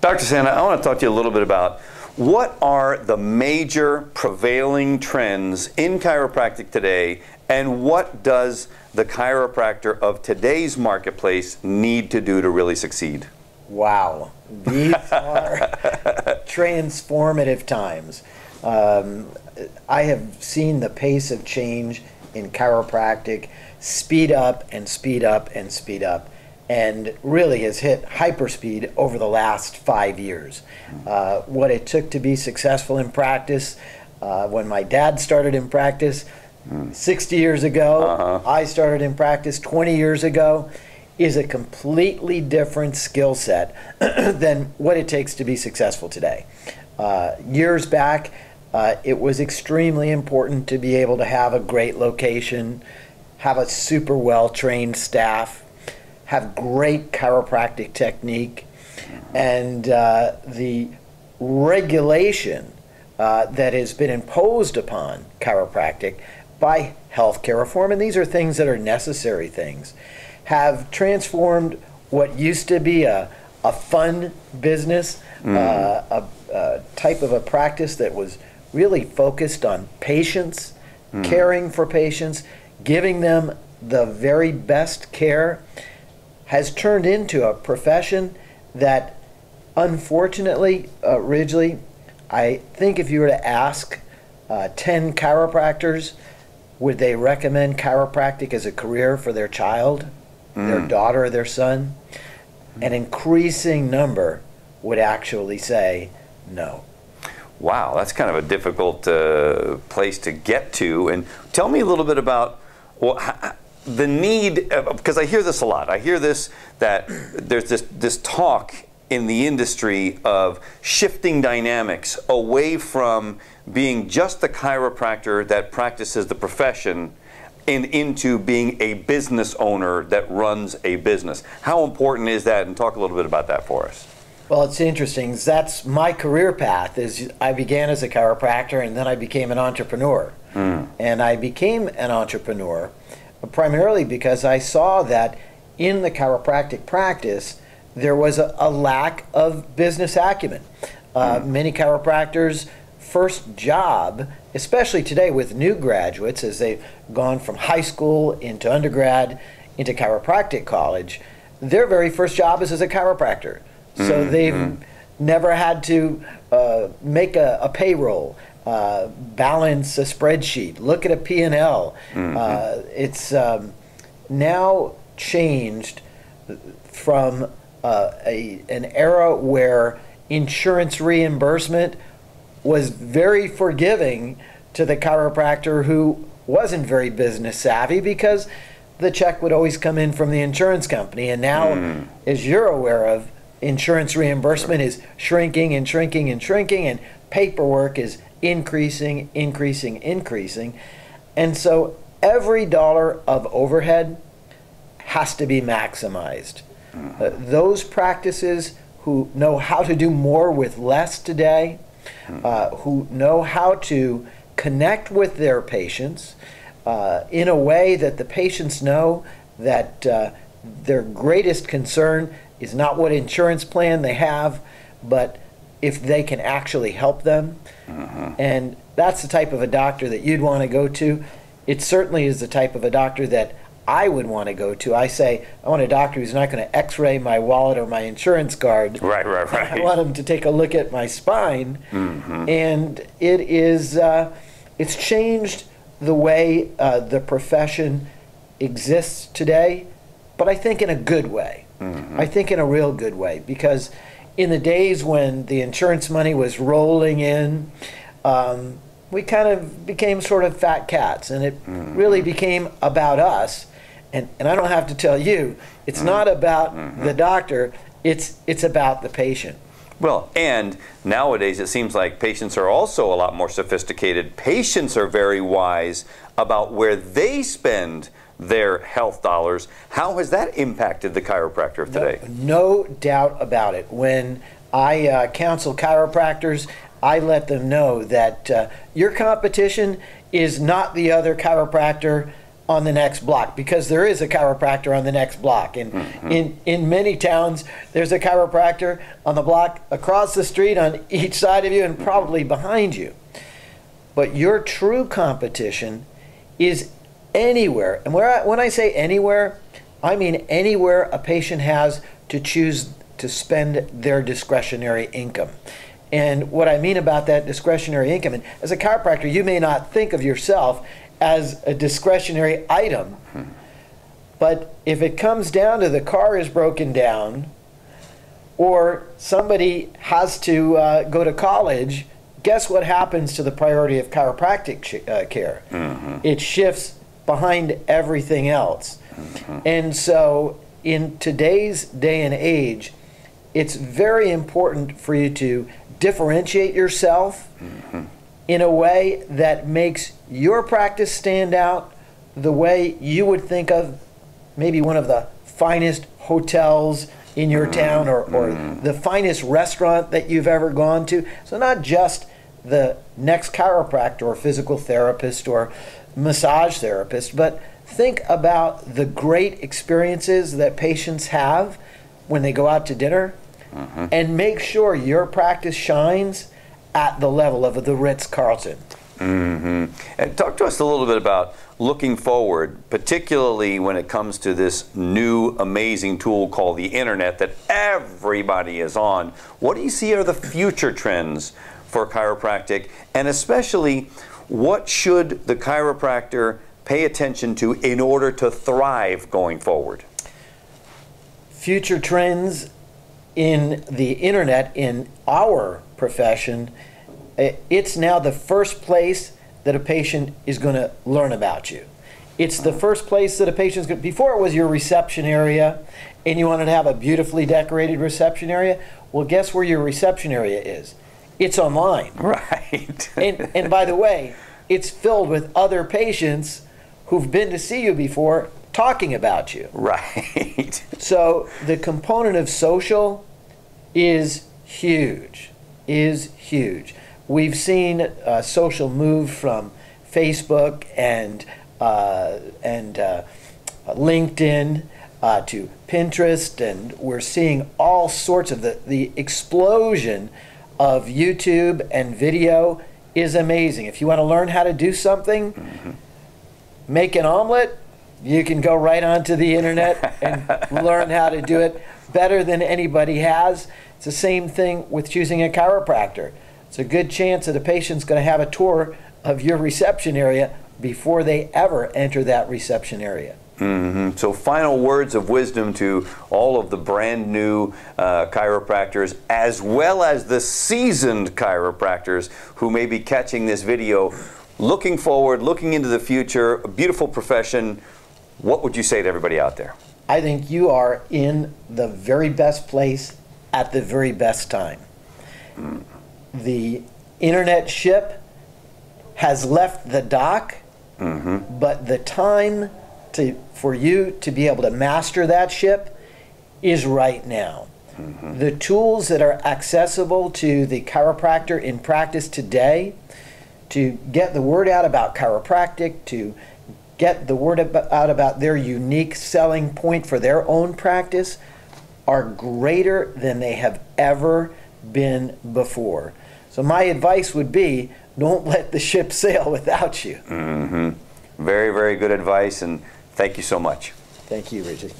Dr. Santa, I want to talk to you a little bit about what are the major prevailing trends in chiropractic today, and what does the chiropractor of today's marketplace need to do to really succeed? Wow, these are transformative times. I have seen the pace of change in chiropractic speed up and speed up and speed up, and really has hit hyperspeed over the last 5 years. What it took to be successful in practice, when my dad started in practice 60 years ago, I started in practice 20 years ago, is a completely different skill set than what it takes to be successful today. Years back, it was extremely important to be able to have a great location, have a super well-trained staff, have great chiropractic technique, and the regulation that has been imposed upon chiropractic by healthcare reform, and these are things that are necessary things, have transformed what used to be a fun business, a type of a practice that was really focused on patients, caring for patients, giving them the very best care, has turned into a profession that, unfortunately, Ridgely, I think if you were to ask 10 chiropractors, would they recommend chiropractic as a career for their child, their daughter or their son? An increasing number would actually say no. Wow, that's kind of a difficult place to get to. And tell me a little bit about the need, because I hear this a lot. I hear this, that there's this talk in the industry of shifting dynamics away from being just the chiropractor that practices the profession and into being a business owner that runs a business. How important is that? And talk a little bit about that for us. Well, it's interesting. That's my career path. Is I began as a chiropractor, and then I became an entrepreneur. And I became an entrepreneur primarily because I saw that in the chiropractic practice there was a lack of business acumen. Many chiropractors' first job, especially today with new graduates as they've gone from high school into undergrad into chiropractic college, their very first job is as a chiropractor. So they've never had to make a payroll, balance a spreadsheet, look at a P&L. It's now changed from an era where insurance reimbursement was very forgiving to the chiropractor who wasn't very business savvy, because the check would always come in from the insurance company. And now, as you're aware of, insurance reimbursement is shrinking and shrinking and shrinking, and paperwork is increasing, increasing, increasing. And so every dollar of overhead has to be maximized. Those practices who know how to do more with less today, who know how to connect with their patients in a way that the patients know that their greatest concern is not what insurance plan they have, but if they can actually help them. And that's the type of a doctor that you'd want to go to. It certainly is the type of a doctor that I would want to go to. I say, I want a doctor who's not going to x-ray my wallet or my insurance card. Right. I want him to take a look at my spine. And it is, it's changed the way the profession exists today, but I think in a good way. I think in a real good way, because in the days when the insurance money was rolling in, we kind of became sort of fat cats, and it really became about us. And I don't have to tell you, it's not about the doctor, it's about the patient. Well, and nowadays it seems like patients are also a lot more sophisticated. Patients are very wise about where they spend their health dollars. How has that impacted the chiropractor of today? No doubt about it. When I counsel chiropractors, I let them know that your competition is not the other chiropractor on the next block, because there is a chiropractor on the next block. And in many towns, there's a chiropractor on the block across the street on each side of you and probably behind you. But your true competition is anywhere. And when I say anywhere, I mean anywhere a patient has to choose to spend their discretionary income. And what I mean about that discretionary income, and as a chiropractor, you may not think of yourself as a discretionary item, but if it comes down to the car is broken down, or somebody has to go to college, guess what happens to the priority of chiropractic care? It shifts behind everything else. And so in today's day and age, it's very important for you to differentiate yourself in a way that makes your practice stand out the way you would think of maybe one of the finest hotels in your town, or the finest restaurant that you've ever gone to. So not just the next chiropractor or physical therapist or massage therapist, but think about the great experiences that patients have when they go out to dinner, and make sure your practice shines at the level of the Ritz-Carlton. And talk to us a little bit about looking forward, particularly when it comes to this new amazing tool called the internet that everybody is on. What do you see are the future trends for chiropractic, and especially what should the chiropractor pay attention to in order to thrive going forward? Future trends in the internet, in our profession, it's now the first place that a patient is going to learn about you. It's the first place that a patient's going to, before it was your reception area and you wanted to have a beautifully decorated reception area, well, guess where your reception area is? It's online. Right. and by the way, it's filled with other patients who've been to see you before talking about you. Right. So the component of social is huge, We've seen social move from Facebook and LinkedIn to Pinterest, and we're seeing all sorts of the explosion of YouTube and video is amazing. If you want to learn how to do something, make an omelet, you can go right onto the internet and learn how to do it better than anybody has. It's the same thing with choosing a chiropractor. It's a good chance that a patient's going to have a tour of your reception area before they ever enter that reception area. So final words of wisdom to all of the brand new chiropractors, as well as the seasoned chiropractors who may be catching this video, looking forward, looking into the future, a beautiful profession. What would you say to everybody out there? I think you are in the very best place at the very best time. The internet ship has left the dock, but the time for you to be able to master that ship is right now. The tools that are accessible to the chiropractor in practice today to get the word out about chiropractic, to get the word out about their unique selling point for their own practice, are greater than they have ever been before. So my advice would be, don't let the ship sail without you. Very, very good advice, and thank you so much. Thank you, Richie.